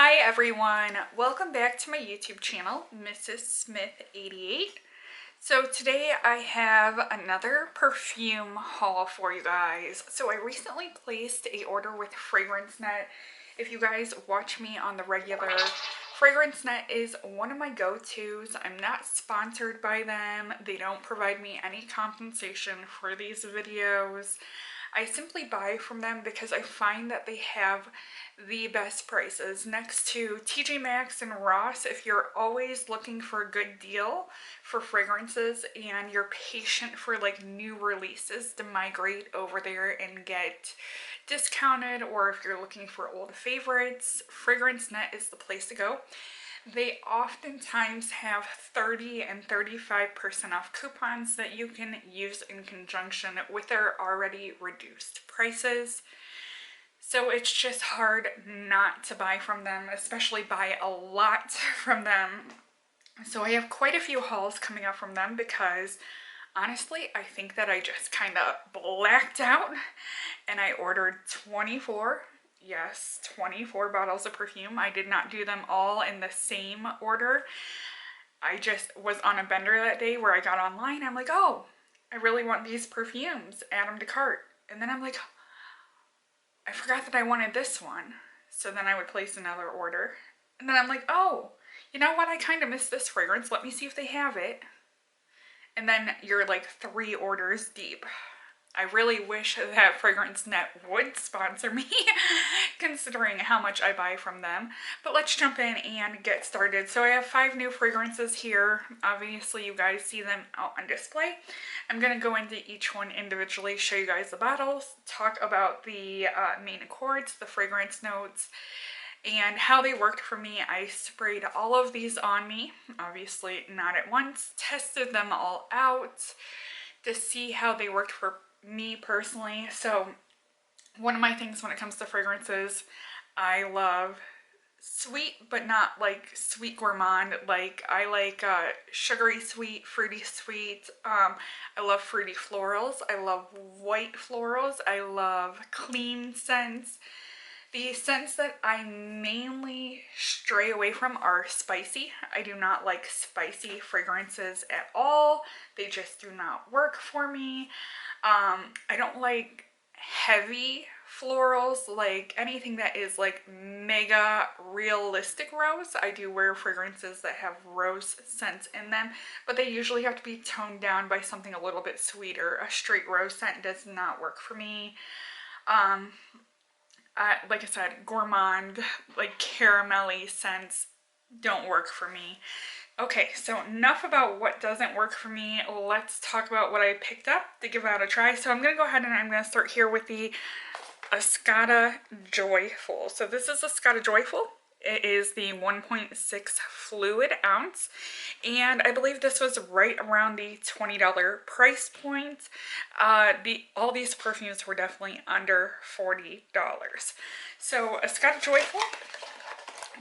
Hi everyone, welcome back to my YouTube channel, Mrs. Smith 88. So today I have another perfume haul for you guys. So I recently placed a order with FragranceNet. If you guys watch me on the regular, FragranceNet is one of my go-tos. I'm not sponsored by them. They don't provide me any compensation for these videos. I simply buy from them because I find that they have the best prices next to TJ Maxx and Ross. If you're always looking for a good deal for fragrances and you're patient for like new releases to migrate over there and get discounted, or if you're looking for old favorites, FragranceNet is the place to go. They oftentimes have 30 and 35% off coupons that you can use in conjunction with their already reduced prices. So it's just hard not to buy from them, especially buy a lot from them. So I have quite a few hauls coming up from them because honestly, I think that I just kind of blacked out and I ordered 24 bottles of perfume. I did not do them all in the same order. I just was on a bender that day where I got online. I'm like, oh, I really want these perfumes. Add them to cart. And then I'm like, I forgot that I wanted this one. So then I would place another order. And then I'm like, oh, you know what? I kind of miss this fragrance. Let me see if they have it. And then you're like 3 orders deep. I really wish that FragranceNet would sponsor me, considering how much I buy from them. But let's jump in and get started. So I have 5 new fragrances here. Obviously, you guys see them out on display. I'm going to go into each one individually, show you guys the bottles, talk about the main accords, the fragrance notes, and how they worked for me. I sprayed all of these on me, obviously not at once, tested them all out to see how they worked for me personally. So one of my things when it comes to fragrances, I love sweet, but not like sweet gourmand. Like I like sugary sweet, fruity sweet. I love fruity florals. I love white florals. I love clean scents. The scents that I mainly stray away from are spicy. I do not like spicy fragrances at all. They just do not work for me. I don't like heavy florals, like anything that is like mega realistic rose. I do wear fragrances that have rose scents in them, but they usually have to be toned down by something a little bit sweeter. A straight rose scent does not work for me. Like I said, gourmand, like caramelly scents don't work for me. Okay, so enough about what doesn't work for me. Let's talk about what I picked up to give out a try. So I'm going to go ahead and I'm going to start here with the Escada Joyful. So this is Escada Joyful. It is the 1.6 fluid ounce, and I believe this was right around the $20 price point. All these perfumes were definitely under $40. So Escada Joyful,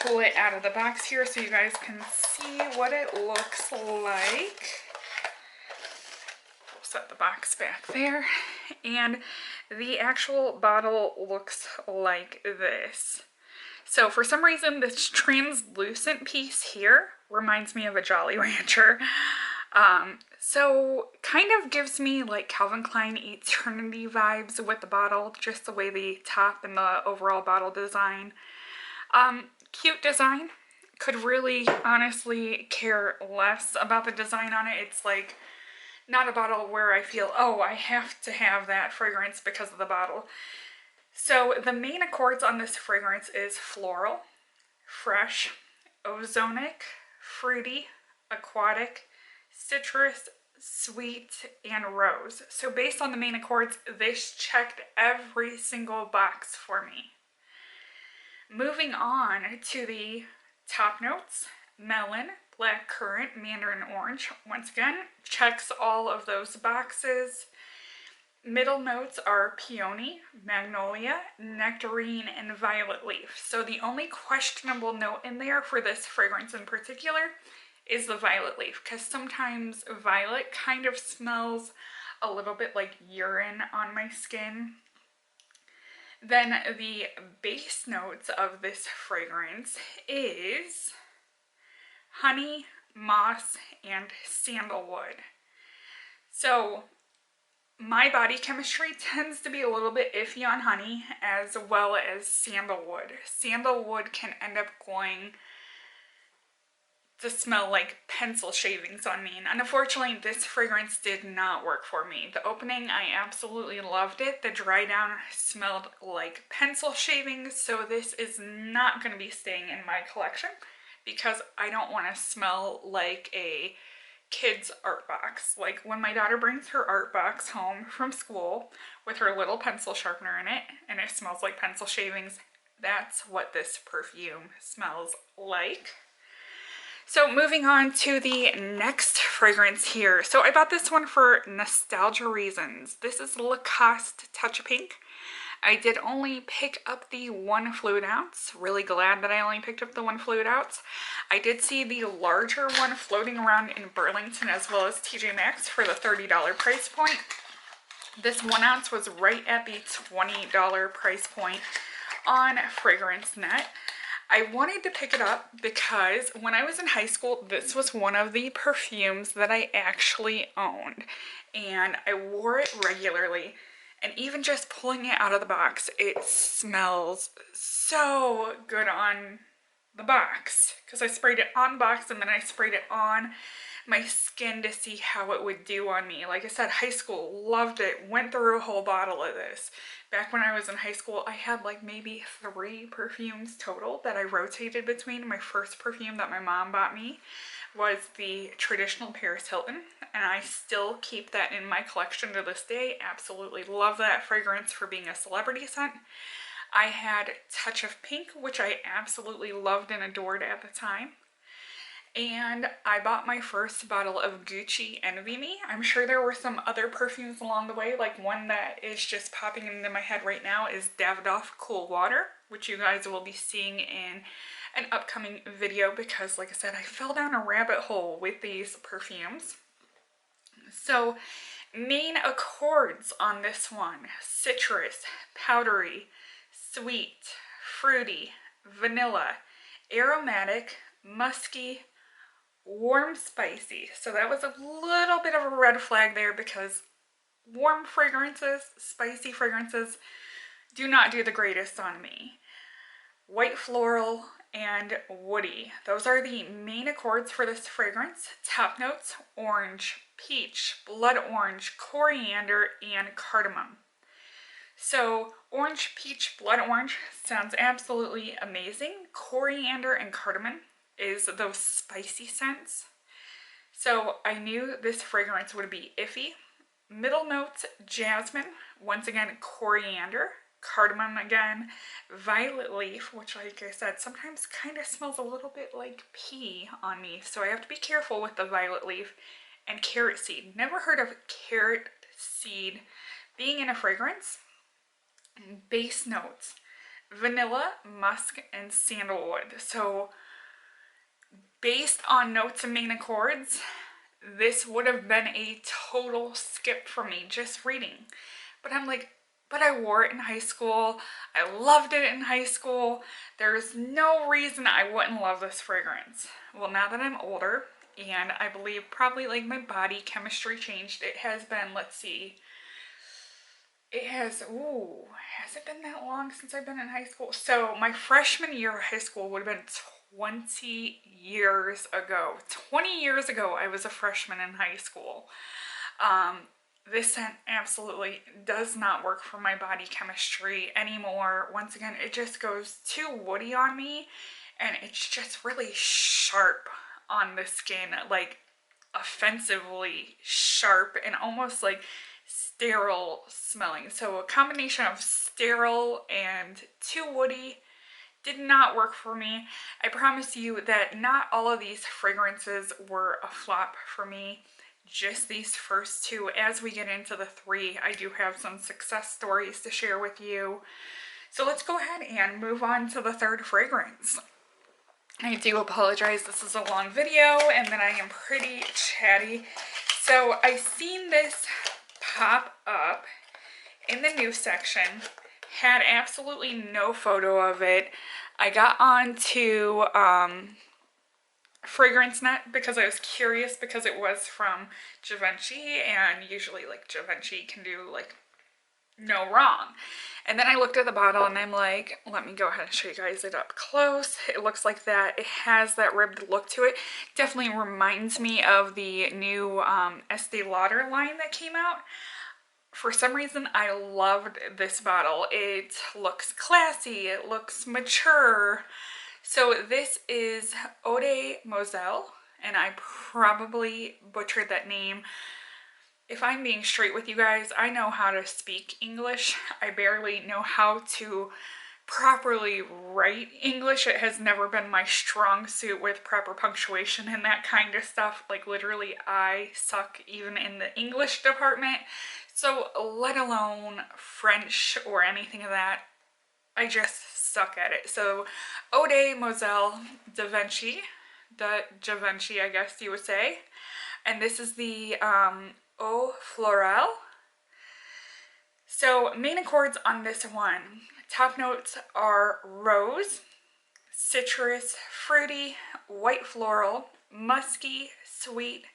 pull it out of the box here so you guys can see what it looks like. We'll set the box back there, and the actual bottle looks like this. So for some reason, this translucent piece here reminds me of a Jolly Rancher. So kind of gives me like Calvin Klein Eternity vibes with the bottle, just the way the top and the overall bottle design. Cute design. Could really honestly care less about the design on it. It's like not a bottle where I feel, oh, I have to have that fragrance because of the bottle. So the main accords on this fragrance is floral, fresh, ozonic, fruity, aquatic, citrus, sweet, and rose. So based on the main accords, this checked every single box for me. Moving on to the top notes, melon, blackcurrant, mandarin orange. Once again, checks all of those boxes. Middle notes are peony, magnolia, nectarine, and violet leaf. So the only questionable note in there for this fragrance in particular is the violet leaf, because sometimes violet kind of smells a little bit like urine on my skin. Then the base notes of this fragrance is honey, moss, and sandalwood. So my body chemistry tends to be a little bit iffy on honey as well as sandalwood. Sandalwood can end up going to smell like pencil shavings on me, and unfortunately this fragrance did not work for me. The opening, I absolutely loved it. The dry down smelled like pencil shavings, so this is not going to be staying in my collection because I don't want to smell like a kid's art box. Like when my daughter brings her art box home from school with her little pencil sharpener in it and it smells like pencil shavings, that's what this perfume smells like. So moving on to the next fragrance here. So I bought this one for nostalgia reasons. This is Lacoste Touch of Pink. I did only pick up the 1 fluid ounce. Really glad that I only picked up the 1 fluid ounce. I did see the larger one floating around in Burlington as well as TJ Maxx for the $30 price point. This 1 ounce was right at the $20 price point on FragranceNet. I wanted to pick it up because when I was in high school, this was one of the perfumes that I actually owned, and I wore it regularly, and even just pulling it out of the box, it smells so good on the box because I sprayed it on the box and then I sprayed it on my skin to see how it would do on me. Like I said, high school, loved it, went through a whole bottle of this. Back when I was in high school, I had like maybe 3 perfumes total that I rotated between. My first perfume that my mom bought me was the traditional Paris Hilton, and I still keep that in my collection to this day. Absolutely love that fragrance for being a celebrity scent. I had Touch of Pink, which I absolutely loved and adored at the time. And I bought my first bottle of Gucci Envy Me. I'm sure there were some other perfumes along the way, like one that is just popping into my head right now is Davidoff Cool Water, which you guys will be seeing in an upcoming video because, like I said, I fell down a rabbit hole with these perfumes. So, main accords on this one: citrus, powdery, sweet, fruity, vanilla, aromatic, musky, warm, spicy. So that was a little bit of a red flag there because warm fragrances, spicy fragrances do not do the greatest on me. White floral and woody. Those are the main accords for this fragrance. Top notes: orange, peach, blood orange, coriander, and cardamom. So orange, peach, blood orange sounds absolutely amazing. Coriander and cardamom is those spicy scents. So I knew this fragrance would be iffy. Middle notes: jasmine, once again coriander, cardamom again, violet leaf, which like I said sometimes kind of smells a little bit like pee on me, so I have to be careful with the violet leaf, and carrot seed. Never heard of carrot seed being in a fragrance. Base notes: vanilla, musk, and sandalwood. So based on notes and main accords, this would have been a total skip for me just reading. But I'm like, but I wore it in high school. I loved it in high school. There's no reason I wouldn't love this fragrance. Well, now that I'm older, and I believe probably like my body chemistry changed, it has been, let's see, it has, has it been that long since I've been in high school? So my freshman year of high school would have been 20 years ago. 20 years ago, I was a freshman in high school. This scent absolutely does not work for my body chemistry anymore. Once again, it just goes too woody on me, and it's just really sharp on the skin, like offensively sharp and almost like sterile smelling. So a combination of sterile and too woody did not work for me. I promise you that not all of these fragrances were a flop for me. Just these first 2. As we get into the 3, I do have some success stories to share with you. So let's go ahead and move on to the 3rd fragrance. I do apologize, this is a long video and then I am pretty chatty. So I seen this pop up in the news section Had absolutely no photo of it. I got onto Fragrance Net because I was curious because it was from Givenchy, and usually like Givenchy can do like no wrong. And then I looked at the bottle and I'm like, let me go ahead and show you guys it up close. It looks like that. It has that ribbed look to it. Definitely reminds me of the new Estee Lauder line that came out. For some reason, I loved this bottle. It looks classy, it looks mature. So this is Eau de Moselle, and I probably butchered that name. If I'm being straight with you guys, I know how to speak English. I barely know how to properly write English. It has never been my strong suit with proper punctuation and that kind of stuff. Like literally, I suck even in the English department. So let alone French or anything of that. I just suck at it. So Eau de Moselle Givenchy, I guess you would say. And this is the Eau Florale. So main accords on this one. Top notes are rose, citrus, fruity, white floral, musky, sweet,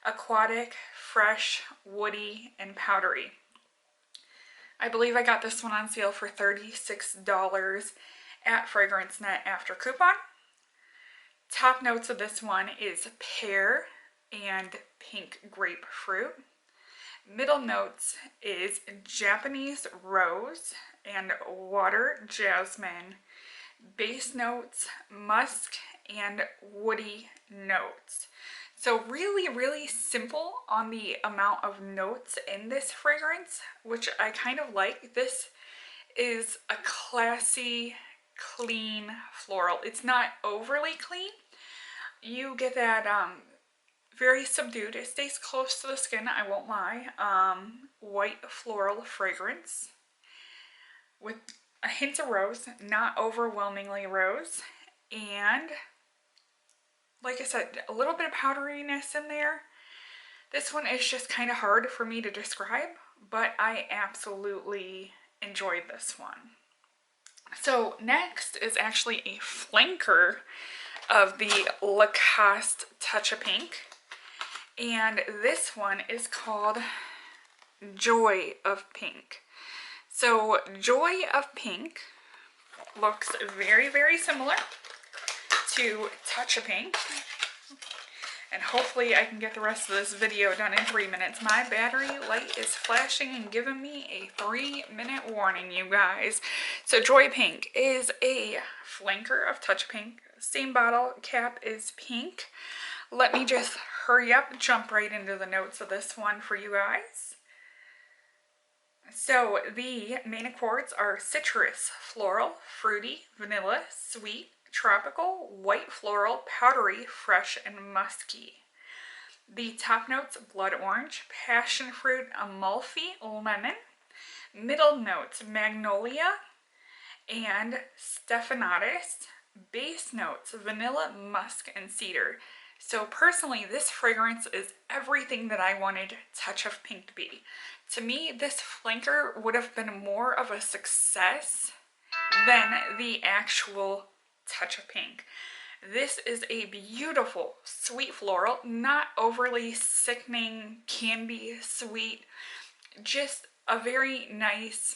aquatic, fresh, woody, and powdery. I believe I got this one on sale for $36 at Fragrance Net after coupon. Top notes of this one is pear and pink grapefruit. Middle notes is Japanese rose and water jasmine. Base notes, musk, and woody notes. So really simple on the amount of notes in this fragrance, which I kind of like. This is a classy, clean floral. It's not overly clean. You get that very subdued, it stays close to the skin, I won't lie, white floral fragrance with a hint of rose, not overwhelmingly rose, and like I said, a little bit of powderiness in there. This one is just kind of hard for me to describe, but I absolutely enjoyed this one. So next is actually a flanker of the Lacoste Touch of Pink. And this one is called Joy of Pink. So Joy of Pink looks very similar to Touch of Pink. And hopefully I can get the rest of this video done in 3 minutes. My battery light is flashing and giving me a 3-minute warning, you guys. So Joy Pink is a flanker of Touch Pink. Same bottle cap is pink. Let me just hurry up, jump right into the notes of this one for you guys. So the main accords are citrus, floral, fruity, vanilla, sweet, tropical, white floral, powdery, fresh, and musky. The top notes, blood orange, passion fruit, amalfi, lemon. Middle notes, magnolia and stephanotis. Base notes, vanilla, musk, and cedar. So personally, this fragrance is everything that I wanted Touch of Pink to be. To me, this flanker would have been more of a success than the actual Touch of Pink. This is a beautiful, sweet floral, not overly sickening, candy sweet, just a very nice,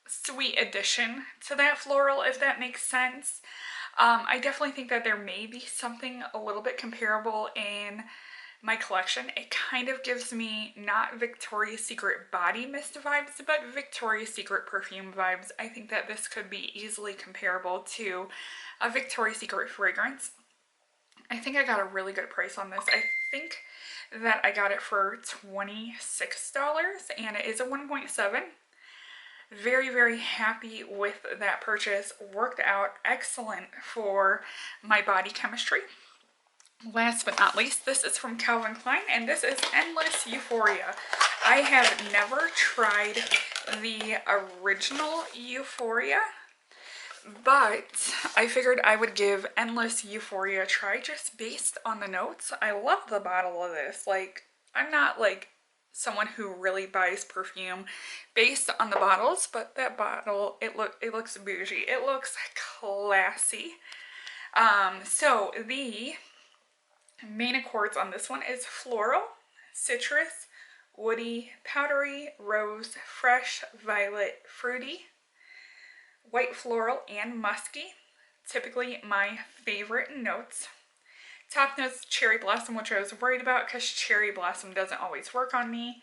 sweet addition to that floral, if that makes sense. I definitely think that there may be something a little bit comparable in my collection. It kind of gives me not Victoria's Secret body mist vibes, but Victoria's Secret perfume vibes. I think that this could be easily comparable to a Victoria's Secret fragrance. I think I got a really good price on this. I think that I got it for $26 and it is a 1.7. Very happy with that purchase. Worked out excellent for my body chemistry. Last but not least, this is from Calvin Klein, and this is Endless Euphoria. I have never tried the original Euphoria, but I figured I would give Endless Euphoria a try just based on the notes. I love the bottle of this. Like, I'm not like someone who really buys perfume based on the bottles, but that bottle, it looks bougie. It looks classy. So the main accords on this one is floral, citrus, woody, powdery, rose, fresh, violet, fruity, white floral, and musky. Typically my favorite notes. Top notes, cherry blossom, which I was worried about because cherry blossom doesn't always work on me.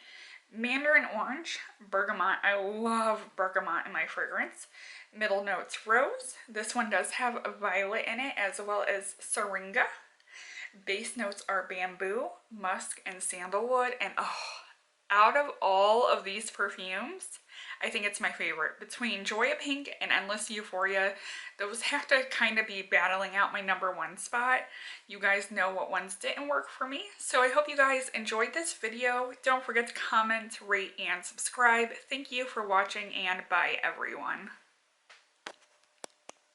Mandarin orange, bergamot. I love bergamot in my fragrance. Middle notes, rose. This one does have a violet in it as well as syringa. Base notes are bamboo, musk, and sandalwood. And oh, out of all of these perfumes, I think it's my favorite. Between Joya Pink and Endless Euphoria, those have to kind of be battling out my #1 spot. You guys know what ones didn't work for me. So I hope you guys enjoyed this video. Don't forget to comment, rate, and subscribe. Thank you for watching, and bye everyone.